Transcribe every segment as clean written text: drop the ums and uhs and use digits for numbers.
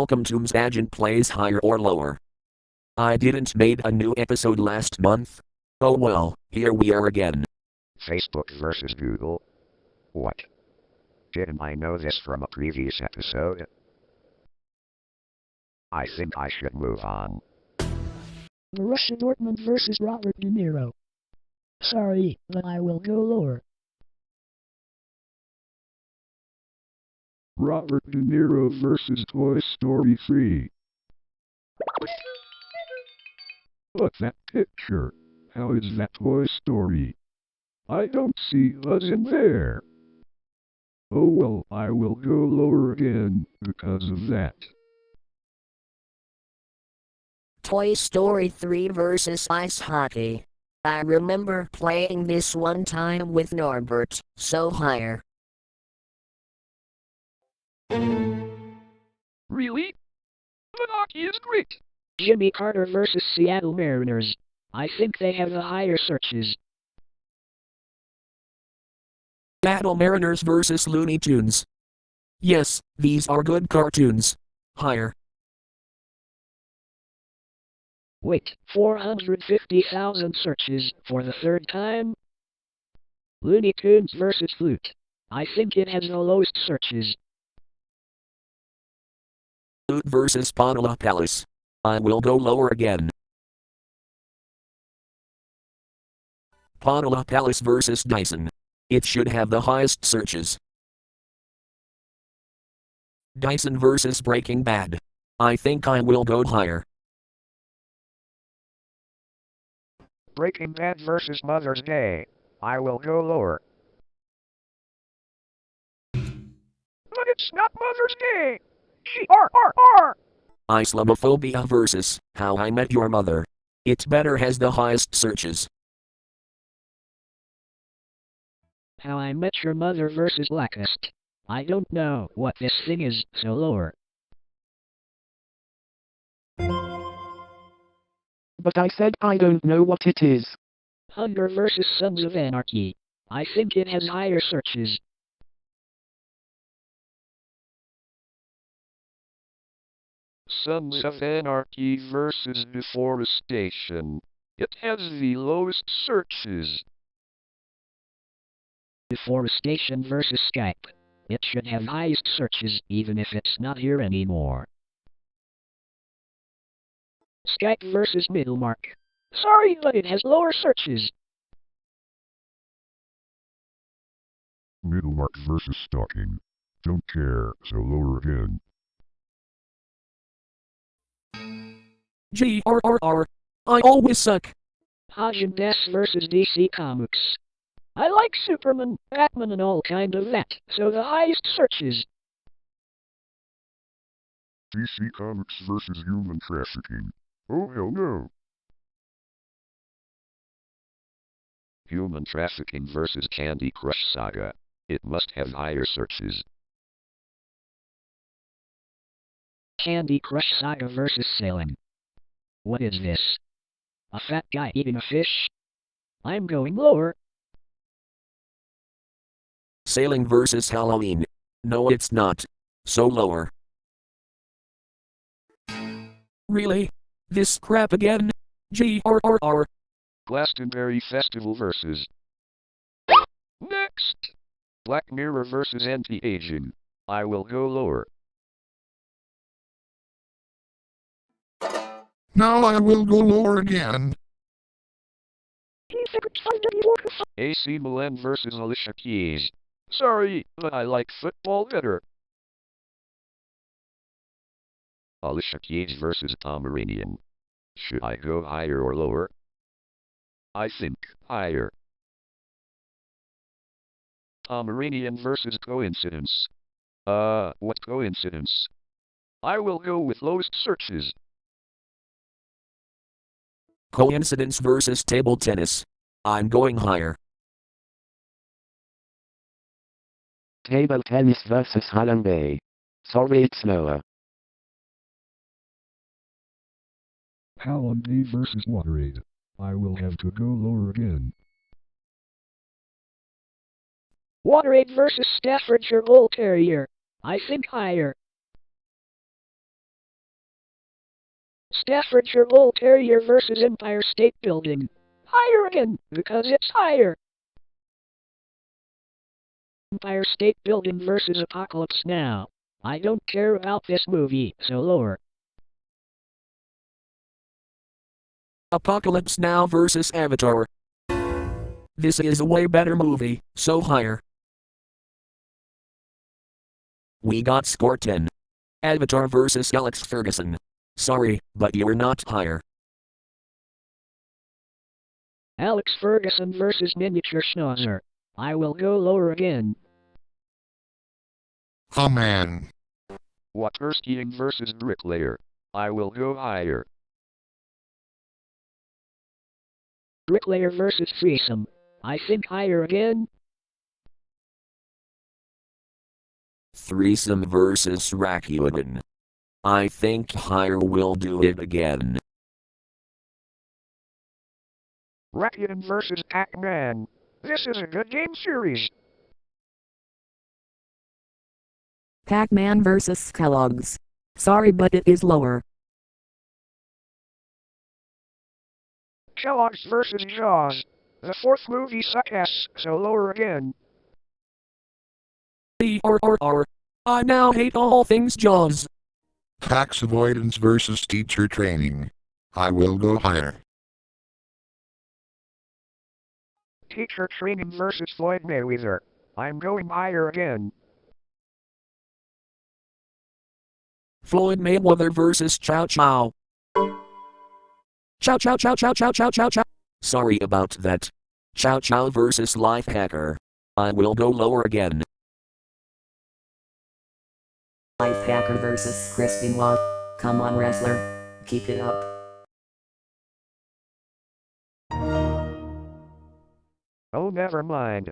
welcome to MSAgent Plays Higher or Lower. I didn't made a new episode last month. Oh well, here we are again. Facebook versus Google. What? Didn't I know this from a previous episode? I think I should move on. Borussia Dortmund versus Robert De Niro. Sorry, but I will go lower. Robert De Niro versus Toy Story 3. Look that picture. How is that Toy Story? I don't see Buzz in there. Oh well, I will go lower again because of that. Toy Story 3 versus Ice Hockey. I remember playing this one time with Norbert, so higher. Really? The hockey is great. Jimmy Carter versus Seattle Mariners. I think they have the higher searches. Battle Mariners versus Looney Tunes. Yes, these are good cartoons. Higher. Wait, 450,000 searches for the third time? Looney Tunes versus Flute. I think it has the lowest searches. Flute versus Panola Palace. I will go lower again. Panola Palace versus Dyson. It should have the highest searches. Dyson versus Breaking Bad. I think I will go higher. Breaking Bad versus Mother's Day. I will go lower. But it's not Mother's Day! G-R-R-R! Islamophobia versus How I Met Your Mother. It better has the highest searches. How I Met Your Mother versus Blackest. I don't know what this thing is, so lower. But I said I don't know what it is. Hunger versus Sons of Anarchy. I think it has higher searches. Sons of Anarchy versus Deforestation. It has the lowest searches. Deforestation versus Skype. It should have highest searches even if it's not here anymore. Skype versus Middlemark. Sorry, but it has lower searches. Middlemark versus Stalking. Don't care, so lower again. GRRR. I always suck. Haagen-Dazs versus DC Comics. I like Superman, Batman and all kind of that, so the highest searches. DC Comics versus Human Trafficking. Oh hell no. Human Trafficking versus Candy Crush Saga. It must have higher searches. Candy Crush Saga versus Sailing. What is this? A fat guy eating a fish? I'm going lower. Sailing versus Halloween. No, it's not. So lower. Really? This crap again? GRRR. Glastonbury Festival versus. Next! Black Mirror versus Anti-Aging. I will go lower. Now I will go lower again. AC Milan versus Alicia Keys. Sorry, but I like football better. Alicia Keys versus Pomeranian. Should I go higher or lower? I think higher. Pomeranian versus Coincidence. What coincidence? I will go with lowest searches. Coincidence versus Table Tennis. I'm going higher. Table tennis versus Hallenbay. Sorry, it's lower. Hallenbay versus Waterade. I will have to go lower again. Waterade versus Staffordshire Bull Terrier. I think higher. Staffordshire Bull Terrier versus Empire State Building. Higher again, because it's higher. Empire State Building versus Apocalypse Now. I don't care about this movie, so lower. Apocalypse Now versus Avatar. This is a way better movie, so higher. We got score 10. Avatar versus Alex Ferguson. Sorry, but you're not higher. Alex Ferguson versus Miniature Schnauzer. I will go lower again. Oh man. Water skiing versus bricklayer. I will go higher. Bricklayer versus Threesome. I think higher again. Threesome versus Rakuten. I think higher will do it again. Rakuten versus Pac-Man. This is a good game series. Pac-Man vs. Kellogg's. Sorry, but it is lower. Kellogg's versus Jaws. The fourth movie sucks, so lower again. I now hate all things Jaws. Tax avoidance versus teacher training. I will go higher. Teacher training versus Floyd Mayweather. I'm going higher again. Floyd Mayweather versus Chow Chow. Chow Chow Chow Chow Chow Chow Chow Chow. Sorry about that. Chow Chow versus Life Hacker. I will go lower again. Life Hacker versus Chris Benoit. Come on, wrestler. Keep it up. Oh, never mind.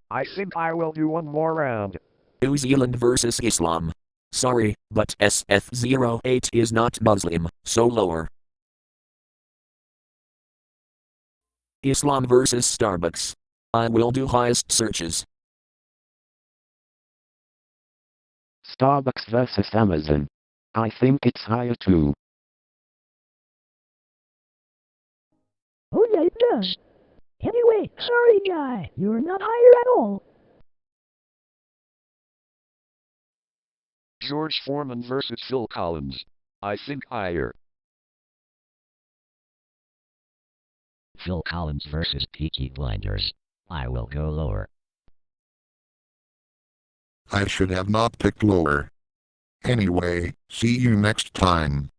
I think I will do one more round. New Zealand versus Islam. Sorry, but SF08 is not Muslim, so lower. Islam versus Starbucks. I will do highest searches. Starbucks versus Amazon. I think it's higher too. Oh yeah, it does. Anyway, sorry guy, you're not higher at all. George Foreman versus Phil Collins. I think higher. Phil Collins versus Peaky Blinders. I will go lower. I should have not picked lower. Anyway, see you next time.